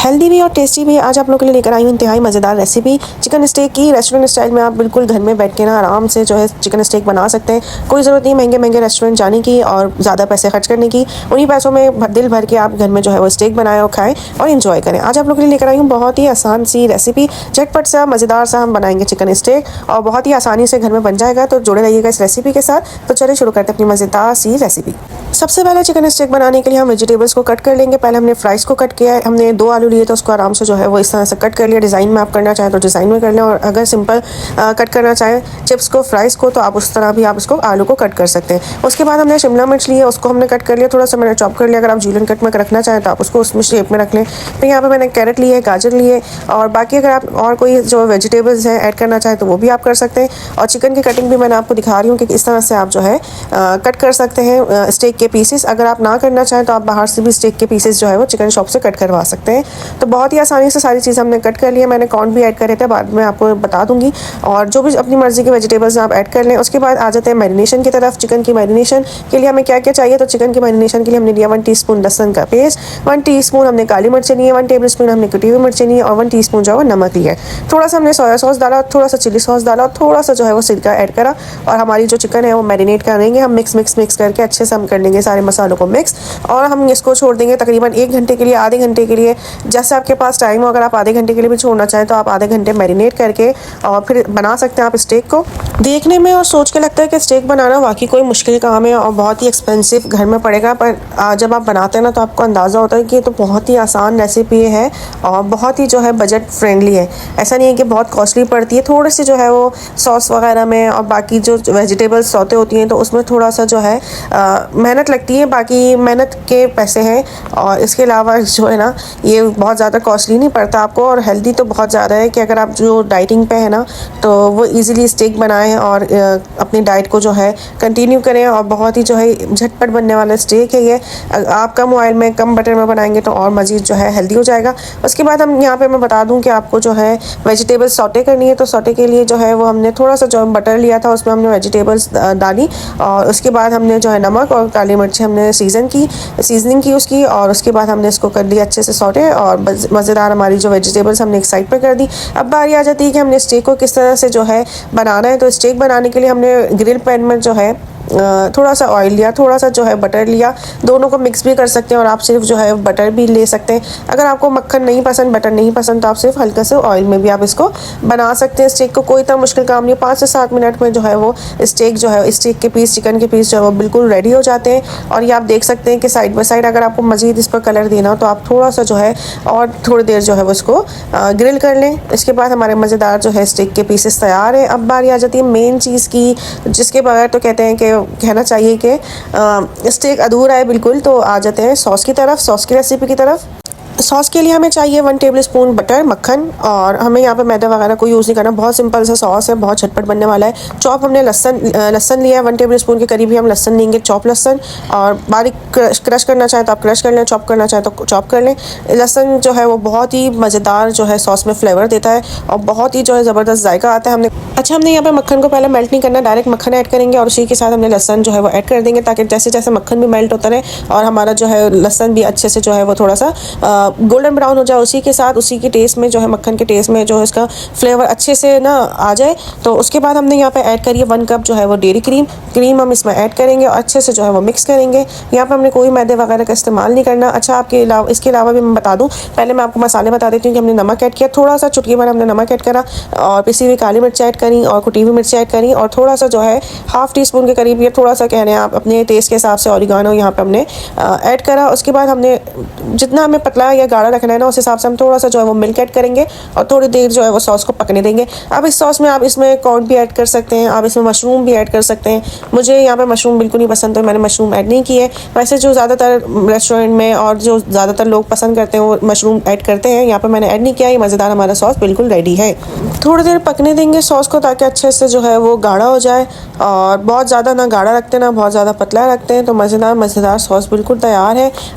Healthy भी और tasty भी आज आप लोगों के लिए लेकर आई हूँ इंतहाई मज़ेदार रेसिपी चिकन स्टेक की। रेस्टोरेंट स्टाइल में आप बिल्कुल घर में बैठ के ना आराम से जो है चिकन स्टेक बना सकते हैं। कोई ज़रूरत नहीं महंगे महंगे रेस्टोरेंट जाने की और ज़्यादा पैसे खर्च करने की। उन्हीं पैसों में दिल भर के आप घर में जो है वो स्टेक बनाएं और खाएं और इन्जॉय करें। आज आप लोगों के लिए लेकर आई हूँ बहुत ही आसान सी रेसिपी, झटपट सा मज़ेदार सा हम बनाएंगे चिकन स्टेक और बहुत ही आसानी से घर में बन जाएगा। तो जुड़े रहिएगा इस रेसिपी के साथ। तो चलिए शुरू करते हैं अपनी मज़ेदार सी रेसिपी। सबसे पहले चिकन स्टेक बनाने के लिए हम वेजिटेबल्स को कट कर लेंगे। पहले हमने फ्राइज़ को कट किया है। हमने 2 आलू लिए तो उसको आराम से जो है वो इस तरह से कट कर लिया। डिज़ाइन में आप करना चाहें तो डिज़ाइन में कर लें, और अगर सिंपल कट करना चाहें चिप्स को, फ्राइज़ को, तो आप उस तरह भी आप इसको आलू को कट कर सकते हैं। उसके बाद हमने शिमला मिर्च लिए, उसको हमने कट कर लिया, थोड़ा सा मैंने चॉप कर लिया। अगर आप जूलियन कट में रखना चाहें तो आप उसको उसमें शेप में रख लें। फिर यहाँ पर मैंने कैरेट लिए, गाजर लिए, और बाकी अगर आप और कोई जो वेजिटेबल्स हैं ऐड करना चाहें तो वो भी आप कर सकते हैं। और चिकन की कटिंग भी मैंने आपको दिखा रही हूँ कि इस तरह से आप जो है कट कर सकते हैं स्टेक के पीसेस। अगर आप ना करना चाहें तो आप बाहर से भी स्टेक के पीसेस जो है वो चिकन शॉप से कट करवा सकते हैं। तो बहुत ही आसानी से सारी चीज़ें हमने कट कर लिया। मैंने कॉर्न भी ऐड करे थे, बाद में आपको बता दूंगी। और जो भी अपनी मर्ज़ी के वेजिटेबल्स आप ऐड कर लें। उसके बाद आ जाते हैं मैरिनेशन की तरफ। चिकन की मैरिनेशन के लिए हमें क्या क्या चाहिए, तो चिकन की मैरिनेशन के लिए हमने लिया 1 टीस्पून लहसुन का पेस्ट, 1 टीस्पून हमने काली मिर्चें लिए, 1 टेबल स्पून हमने कटी हुई मिर्चें ली, और 1 टीस्पून जो है नमक लिया है। थोड़ा सा हमने सोया सॉस डाला, थोड़ा सा चिली सॉस डाला, और थोड़ा सा जो है वो सिरका ऐड करा। और हमारी जो चिकन है वो मैरिनेट करेंगे हम मिक्स करके अच्छे से हम कर लेंगे सारे मसालों को मिक्स। और हम इसको छोड़ देंगे तकरीबन 1 घंटे के लिए, आधे घंटे के लिए, जैसे आपके पास टाइम हो। अगर आप आधे घंटे के लिए भी छोड़ना चाहें तो आप आधे घंटे मैरिनेट करके और फिर बना सकते हैं आप स्टेक को। देखने में और सोच के लगता है कि स्टेक बनाना वाकई कोई मुश्किल काम है और बहुत ही एक्सपेंसिव घर में पड़ेगा, पर जब आप बनाते हैं ना तो आपको अंदाज़ा होता है कि ये तो बहुत ही आसान रेसिपी है और बहुत ही जो है बजट फ्रेंडली है। ऐसा नहीं है कि बहुत कॉस्टली पड़ती है। थोड़ी सी जो है वो सॉस वगैरह में और बाकी जो वेजिटेबल्स सौते होती हैं तो उसमें थोड़ा सा जो है मेहनत लगती है, बाकी मेहनत के पैसे हैं। और इसके अलावा जो है ना ये बहुत ज़्यादा कॉस्टली नहीं पड़ता आपको, और हेल्दी तो बहुत ज़्यादा है कि अगर आप जो डाइटिंग पे है ना तो वो इजीली स्टेक बनाएं और अपनी डाइट को जो है कंटिन्यू करें। और बहुत ही जो है झटपट बनने वाला स्टेक है ये। आप कम ऑयल में कम बटर में बनाएंगे तो और मज़ीद जो है हेल्दी हो जाएगा। उसके बाद हम यहाँ पे मैं बता दूँ कि आपको जो है वेजिटेबल्स सौटे करनी है, तो सौटे के लिए जो है वो हमने थोड़ा सा जो बटर लिया था उसमें हमने वेजिटेबल्स डाली, और उसके बाद हमने जो है नमक और काली मिर्च हमने सीजनिंग की उसकी, और उसके बाद हमने इसको कर लिया अच्छे से सौटे और मज़ेदार हमारी जो वेजिटेबल्स हमने एक साइड पर कर दी। अब बारी आ जाती है कि हमने स्टेक को किस तरह से जो है बनाना है। तो स्टेक बनाने के लिए हमने ग्रिल पैन में जो है थोड़ा सा ऑयल लिया, थोड़ा सा जो है बटर लिया। दोनों को मिक्स भी कर सकते हैं और आप सिर्फ जो है बटर भी ले सकते हैं। अगर आपको मक्खन नहीं पसंद, बटर नहीं पसंद, तो आप सिर्फ हल्का से ऑयल में भी आप इसको बना सकते हैं स्टेक को। कोई इतना मुश्किल काम नहीं, 5 से 7 मिनट में जो है वो स्टेक जो है स्टेक के पीस, चिकन के पीस जो है वो बिल्कुल रेडी हो जाते हैं। और ये आप देख सकते हैं कि साइड बाय साइड अगर आपको मज़ीद इस पर कलर देना हो तो आप थोड़ा सा जो है और थोड़ी देर जो है वो इसको ग्रिल कर लें। इसके बाद हमारे मज़ेदार जो है स्टेक के पीसेस तैयार है। अब बारी आ जाती है मेन चीज़ की, जिसके बगैर तो कहते हैं कि कहना चाहिए कि स्टेक अधूरा है बिल्कुल। तो आ जाते हैं सॉस की तरफ, सॉस की रेसिपी की तरफ। सॉस के लिए हमें चाहिए 1 टेबल स्पून बटर, मक्खन, और हमें यहाँ पे मैदा वगैरह कोई यूज़ नहीं करना। बहुत सिंपल सा सॉस है, बहुत झटपट बनने वाला है। चॉप हमने लहसन लिया है 1 टेबल स्पून के करीब ही हम लहसन लेंगे, चॉप लहसन। और बारीक क्रश करना चाहें तो आप क्रश कर लें, चॉप करना चाहें तो चॉप कर लें। लहसन जो है वो बहुत ही मज़ेदार जो है सॉस में फ्लेवर देता है और बहुत ही जो है ज़बरदस्त जायका आता है। हमने यहाँ पर मक्खन को पहले मेल्ट नहीं करना, डायरेक्ट मक्खन ऐड करेंगे और उसी के साथ हमने लहसन जो है वो ऐड कर देंगे, ताकि जैसे जैसे मक्खन भी मेल्ट होता रहे और हमारा जो है लहसन भी अच्छे से जो है वो थोड़ा सा गोल्डन ब्राउन हो जाए। उसी के साथ उसी के टेस्ट में जो है मक्खन के टेस्ट में जो है इसका फ्लेवर अच्छे से ना आ जाए। तो उसके बाद हमने यहाँ पे ऐड करी है 1 कप जो है वो डेयरी क्रीम हम इसमें ऐड करेंगे और अच्छे से जो है वो मिक्स करेंगे। यहाँ पे हमने कोई मैदे वगैरह का इस्तेमाल नहीं करना। अच्छा, इसके अलावा भी मैं बता दूँ, पहले मैं आपको मसाले बता देती हूँ कि हमने नमक ऐड किया, थोड़ा सा चुटकी भर हमने नमक ऐड करा, और पिसी हुई काली मिर्च ऐड करी, और कुटी हुई मिर्च ऐड करी, और थोड़ा सा जो है ½ टीस्पून के करीब, ये थोड़ा सा कह रहे हैं आप अपने टेस्ट के हिसाब से ऑरिगानो यहाँ पे हमने ऐड करा। उसके बाद हमने जितना हमें पतला या गाढ़ा रखना है ना उस हिसाब से हम थोड़ा सा जो है वो मिल्क ऐड करेंगे और थोड़ी देर जो है वो सॉस को पकने देंगे। अब इस सॉस में आप इसमें कॉर्न भी ऐड कर सकते हैं, आप इसमें मशरूम भी ऐड कर सकते हैं। मुझे यहाँ पे मशरूम बिल्कुल नहीं पसंद तो मैंने मशरूम ऐड नहीं किए। वैसे जो ज़्यादातर रेस्टोरेंट में और जो ज़्यादातर लोग पसंद करते हैं वो मशरूम ऐड करते हैं, यहाँ पर मैंने ऐड नहीं किया। ये मज़ेदार हमारा सॉस बिल्कुल रेडी है। थोड़ी देर पकने देंगे सॉस को ताकि अच्छे से जो है वो गाढ़ा हो जाए, और बहुत ज़्यादा ना गाढ़ा रखते हैं ना बहुत ज़्यादा पतला रखते हैं। तो मज़ेदार सॉस बिल्कुल तैयार है।